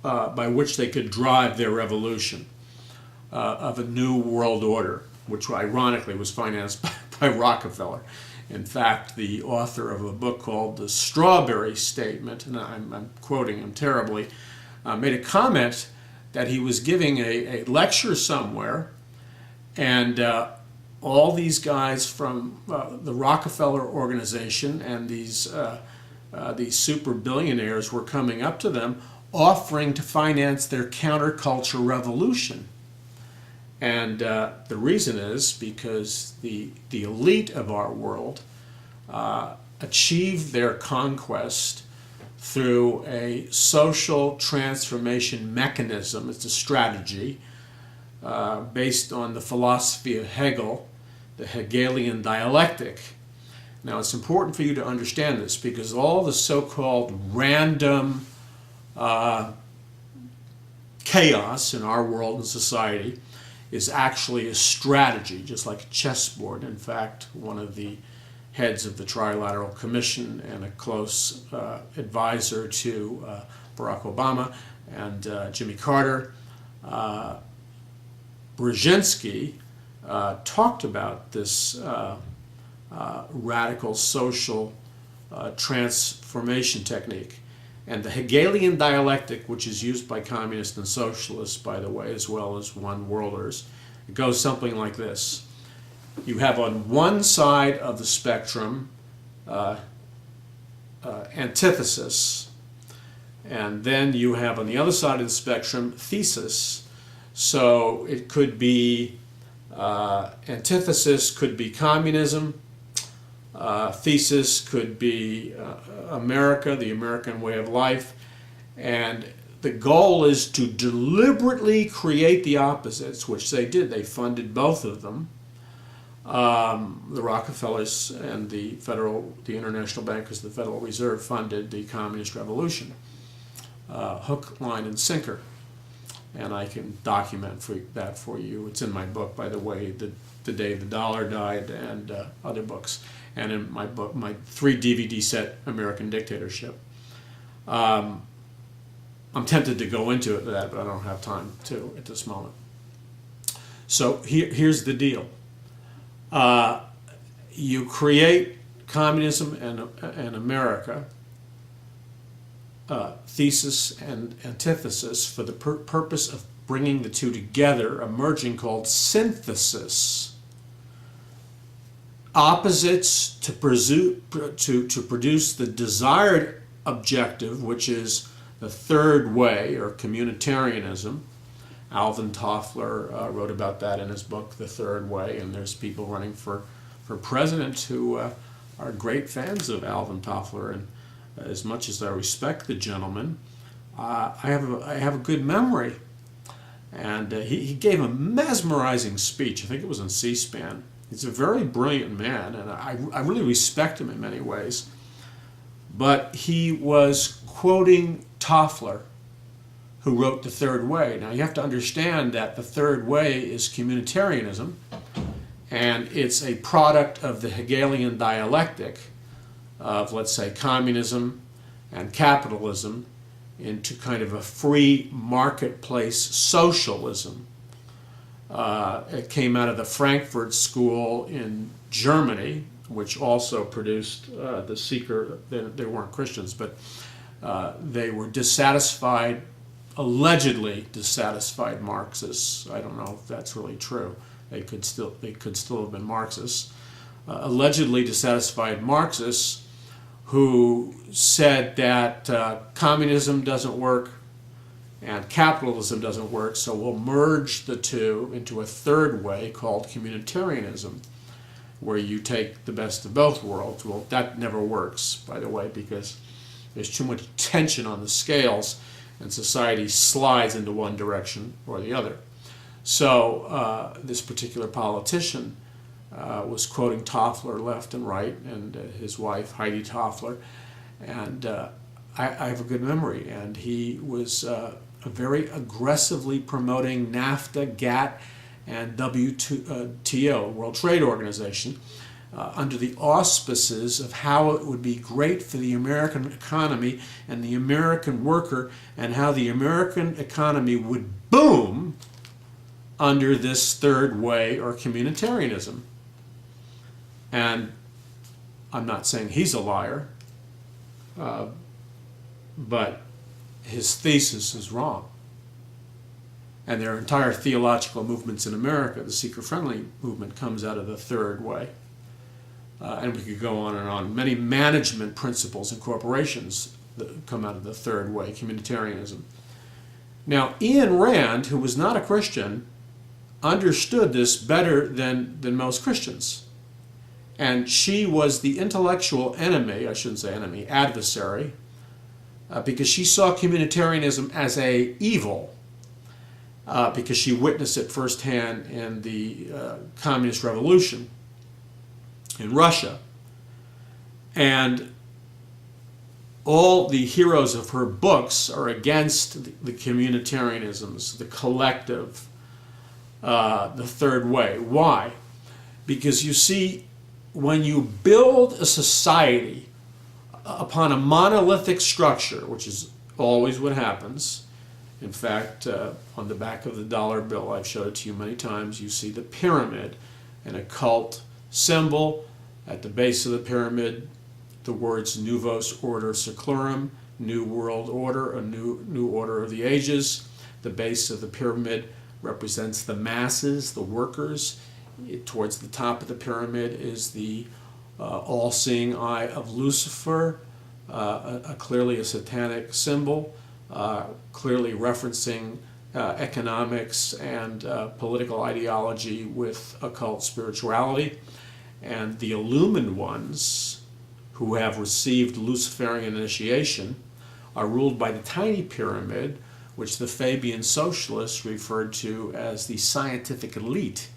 by which they could drive their revolution of a new world order, which ironically was financed by Rockefeller. In fact, the author of a book called The Strawberry Statement, and I'm quoting him terribly, made a comment that he was giving a lecture somewhere, and all these guys from the Rockefeller organization and these super billionaires were coming up to them offering to finance their counterculture revolution. And the reason is because the elite of our world achieved their conquest through a social transformation mechanism. It's a strategy based on the philosophy of Hegel, the Hegelian dialectic. Now, it's important for you to understand this because all the so-called random chaos in our world and society is actually a strategy, just like a chessboard. In fact, one of the heads of the Trilateral Commission and a close advisor to Barack Obama and Jimmy Carter, Brzezinski, talked about this radical social transformation technique. And the Hegelian dialectic, which is used by communists and socialists, by the way, as well as one-worlders, it goes something like this. You have on one side of the spectrum antithesis, and then you have on the other side of the spectrum thesis. So it could be antithesis could be communism, thesis could be America, the American way of life, and the goal is to deliberately create the opposites, which they did. They funded both of them. The Rockefellers and the international bankers, the Federal Reserve, funded the Communist Revolution, hook, line, and sinker. And I can document that for you. It's in my book, by the way, The Day the Dollar Died, and other books. And in my book, my 3 DVD set, American Dictatorship. I'm tempted to go into that, but I don't have time to at this moment. So here's the deal. You create communism and America, thesis and antithesis, for the purpose of bringing the two together, a merging called synthesis. Opposites to produce the desired objective, which is the third way, or communitarianism. Alvin Toffler wrote about that in his book, The Third Way, and there's people running for president who are great fans of Alvin Toffler. And as much as I respect the gentleman, I have a good memory. And he gave a mesmerizing speech. I think it was on C-SPAN. He's a very brilliant man, and I really respect him in many ways. But he was quoting Toffler, who wrote The Third Way. Now, you have to understand that The Third Way is communitarianism, and it's a product of the Hegelian dialectic of, let's say, communism and capitalism into kind of a free marketplace socialism. It came out of the Frankfurt School in Germany, which also produced the Seeker. They weren't Christians, but they were dissatisfied, allegedly dissatisfied Marxists. I don't know if that's really true. They could still have been Marxists. Allegedly dissatisfied Marxists who said that communism doesn't work and capitalism doesn't work, so we'll merge the two into a third way called communitarianism, where you take the best of both worlds. Well, that never works, by the way, because there's too much tension on the scales and society slides into one direction or the other. So this particular politician was quoting Toffler left and right, and his wife, Heidi Toffler, and I have a good memory, and he was very aggressively promoting NAFTA, GATT, and WTO, World Trade Organization, under the auspices of how it would be great for the American economy and the American worker, and how the American economy would boom under this third way or communitarianism. And I'm not saying he's a liar, but his thesis is wrong. And there are entire theological movements in America. The seeker-friendly movement comes out of the third way. And we could go on and on. Many management principles in corporations that come out of the third way, communitarianism. Now, Ayn Rand, who was not a Christian, understood this better than most Christians. And she was the intellectual enemy, I shouldn't say enemy, adversary, because she saw communitarianism as an evil, because she witnessed it firsthand in the communist revolution in Russia. And all the heroes of her books are against the communitarianisms, the collective, the third way. Why? Because you see, when you build a society upon a monolithic structure, which is always what happens. In fact, on the back of the dollar bill, I've showed it to you many times, you see the pyramid, an occult symbol. At the base of the pyramid, the words Novus Order Seclorum, New World Order, a new order of the ages. The base of the pyramid represents the masses, the workers. Towards the top of the pyramid is the all-seeing eye of Lucifer, clearly a satanic symbol, clearly referencing economics and political ideology with occult spirituality. And the illumined ones, who have received Luciferian initiation, are ruled by the tiny pyramid, which the Fabian socialists referred to as the scientific elite.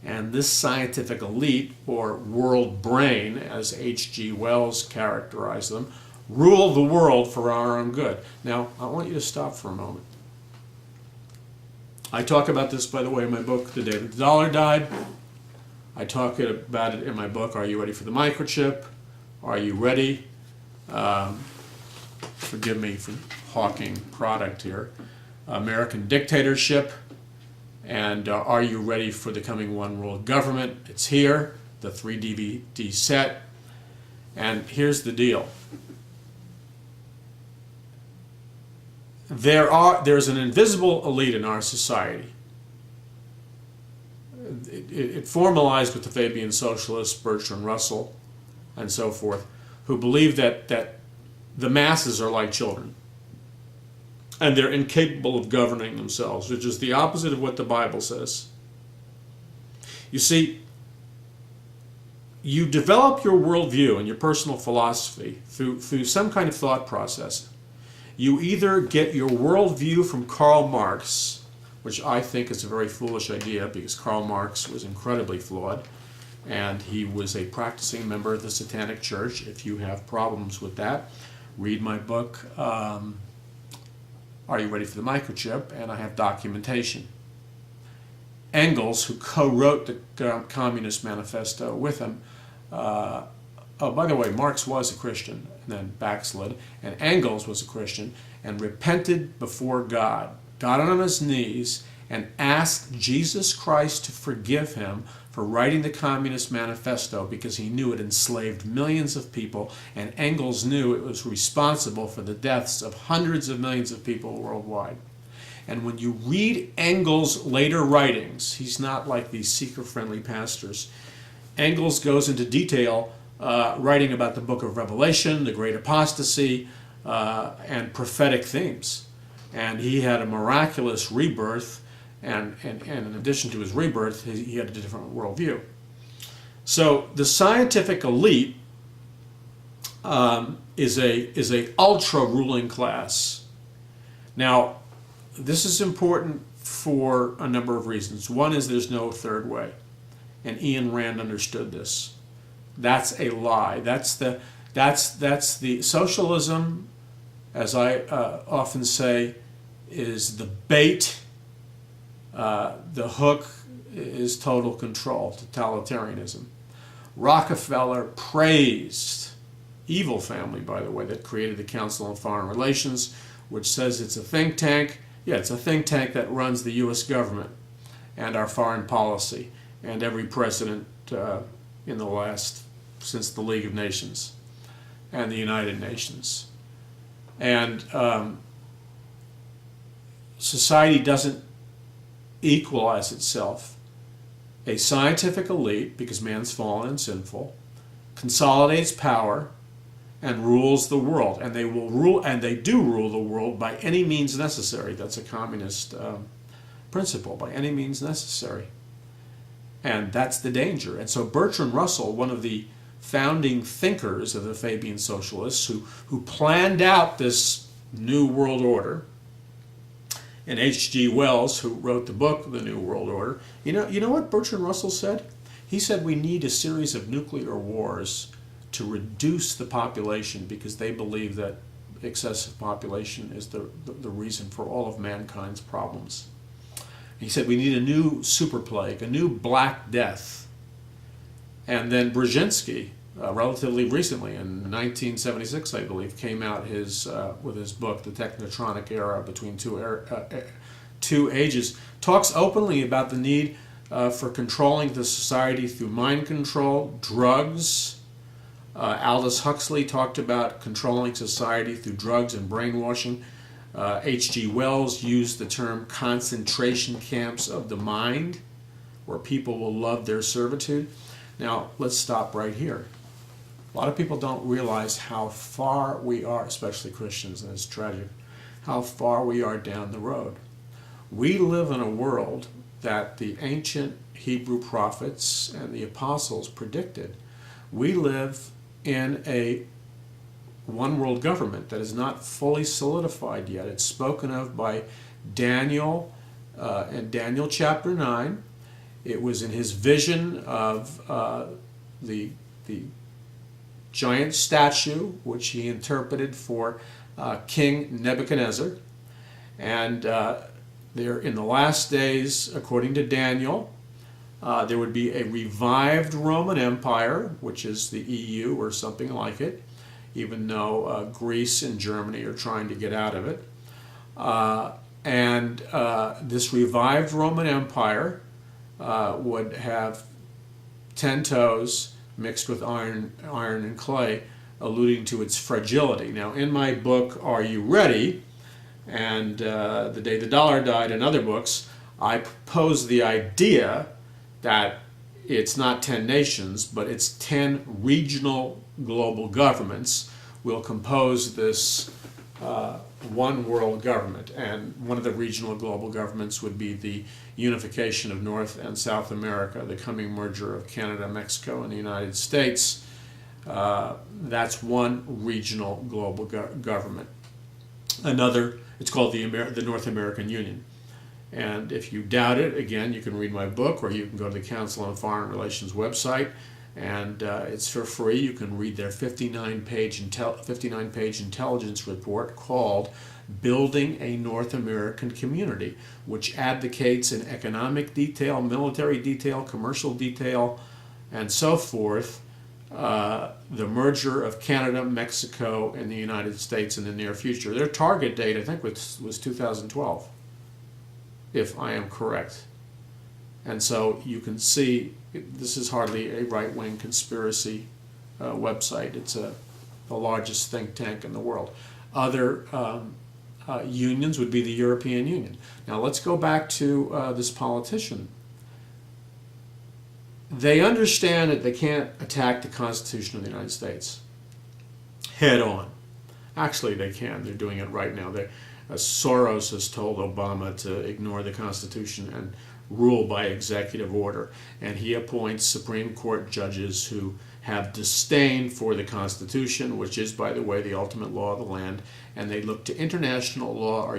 And this scientific elite, or world brain, as H.G. Wells characterized them, rule the world for our own good. Now, I want you to stop for a moment. I talk about this, by the way, in my book, The Day the Dollar Died. I talk about it in my book, Are You Ready for the Microchip? Are You Ready? Forgive me for hawking product here. American Dictatorship. And Are You Ready for the Coming One World Government? It's here, the 3 DVD set. And here's the deal. There's an invisible elite in our society. It formalized with the Fabian socialists, Bertrand Russell, and so forth, who believe that the masses are like children. And they're incapable of governing themselves, which is the opposite of what the Bible says. You see, you develop your worldview and your personal philosophy through some kind of thought process. You either get your worldview from Karl Marx, which I think is a very foolish idea because Karl Marx was incredibly flawed, and he was a practicing member of the Satanic Church. If you have problems with that, read my book, Are You Ready for the Microchip? And I have documentation. Engels, who co-wrote the Communist Manifesto with him, oh, by the way, Marx was a Christian and then backslid, and Engels was a Christian and repented before God, got on his knees and asked Jesus Christ to forgive him for writing the Communist Manifesto because he knew it enslaved millions of people, and Engels knew it was responsible for the deaths of hundreds of millions of people worldwide. And when you read Engels' later writings, he's not like these seeker-friendly pastors. Engels goes into detail writing about the book of Revelation, the great apostasy, and prophetic themes. And he had a miraculous rebirth, and in addition to his rebirth, he had a different worldview. So the scientific elite is a ultra ruling class. Now, this is important for a number of reasons. One is there's no third way, and Ayn Rand understood this. That's a lie. That's the socialism, as I often say, is the bait. The hook is total control, totalitarianism. Rockefeller praised, evil family, by the way, that created the Council on Foreign Relations, which says it's a think tank. Yeah, it's a think tank that runs the U.S. government and our foreign policy and every president in the last, since the League of Nations and the United Nations. And society doesn't equalize itself. A scientific elite, because man's fallen and sinful, consolidates power and rules the world, and they will rule, and they do rule the world by any means necessary. That's a communist principle, by any means necessary. And that's the danger. And so Bertrand Russell, one of the founding thinkers of the Fabian Socialists, who planned out this new world order, and H.G. Wells, who wrote the book The New World Order, you know what Bertrand Russell said? He said we need a series of nuclear wars to reduce the population, because they believe that excessive population is the reason for all of mankind's problems. He said we need a new super plague, a new Black Death. And then Brzezinski, relatively recently, in 1976, I believe, came out with his book, The Technotronic Era Between Two Ages, talks openly about the need for controlling the society through mind control, drugs. Aldous Huxley talked about controlling society through drugs and brainwashing. H.G. Wells used the term concentration camps of the mind, where people will love their servitude. Now, let's stop right here. A lot of people don't realize how far we are, especially Christians, and it's tragic, how far we are down the road. We live in a world that the ancient Hebrew prophets and the apostles predicted. We live in a one world government that is not fully solidified yet. It's spoken of by Daniel in Daniel chapter 9. It was in his vision of the giant statue, which he interpreted for King Nebuchadnezzar. And there, in the last days, according to Daniel, there would be a revived Roman Empire, which is the EU or something like it, even though Greece and Germany are trying to get out of it. And this revived Roman Empire would have 10 toes mixed with iron and clay, alluding to its fragility. Now, in my book, Are You Ready? And The Day the Dollar Died, and other books, I propose the idea that it's not 10 nations, but it's 10 regional global governments will compose this one world government. And one of the regional global governments would be the unification of North and South America, the coming merger of Canada, Mexico, and the United States. That's one regional global government. Another, it's called the North American Union. And if you doubt it, again, you can read my book, or you can go to the Council on Foreign Relations website, and it's for free. You can read their 59-page intelligence report called Building a North American Community, which advocates in economic detail, military detail, commercial detail, and so forth, the merger of Canada, Mexico, and the United States in the near future. Their target date, I think, was 2012. If I am correct. And so you can see this is hardly a right-wing conspiracy website. It's the largest think tank in the world. Other unions would be the European Union. Now let's go back to this politician. They understand that they can't attack the Constitution of the United States head on. Actually, they can. They're doing it right now. Soros has told Obama to ignore the Constitution and rule by executive order. And he appoints Supreme Court judges who have disdain for the Constitution, which is, by the way, the ultimate law of the land, and they look to international law or